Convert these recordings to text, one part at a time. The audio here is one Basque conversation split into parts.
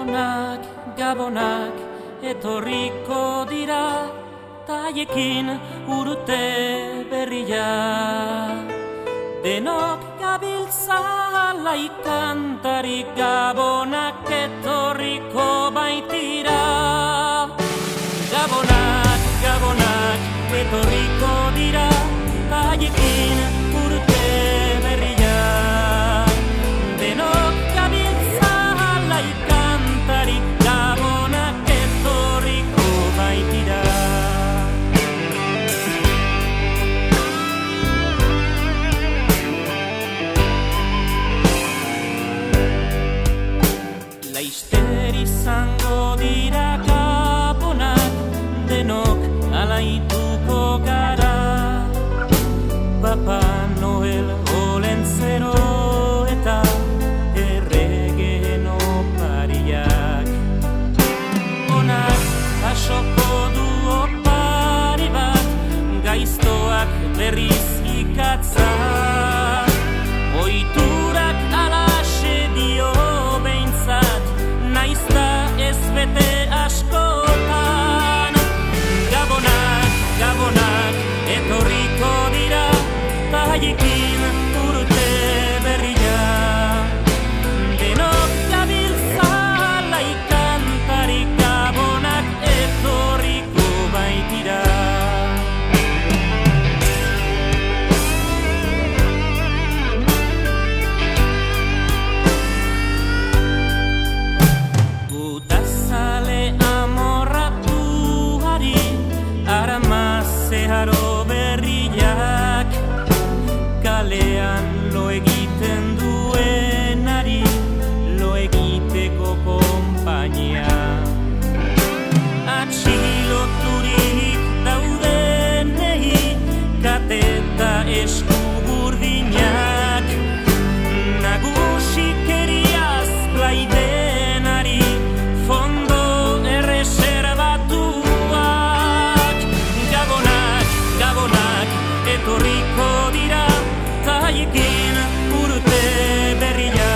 Gabonak etorriko dira, taiekin urte berria. Denok gabiltza alai kantari, Gabonak etorriko baitira. Gabonak etorriko dira, taiekin urte berria. Denok gabiltza alai kantari, Gabonak etorriko baitira. Laizter izango dira Gabonak, denok alaituko gara. Papa Noel olentzero eta erregeen opariak. Onak asoko du opari bat, gaiztoak berriz ikatza. Oiturak alaxe dio behintzat, naizta ez bete askotan. Gabonak etorriko dira, taiekin urte berria. Denok gabiltza alai kantari, Gabonak etorriko baitira. Gutazale amorratuari, arama zeharo berriak. Kalean lo egiten duenari, lo egiteko konpainia. Atxiloturik daudenei, kateta esku burdinak. Nagusikeriaz blaidenari, fondo erreserbatuak. Gabonak etorriko dira, taiekin urte berria.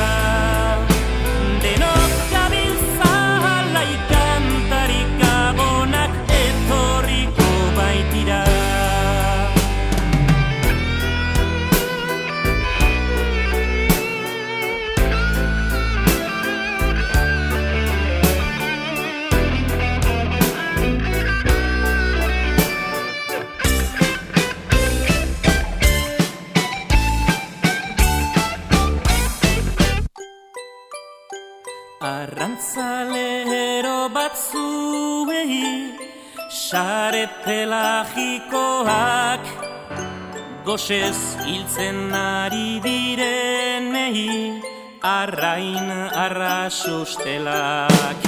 Denok gabiltza alai kantari, Gabonak etorriko baitira. Arrantzalero batzuei, sare pelagikoak, gosez hiltzen ari direnei, arrain arrasostelak.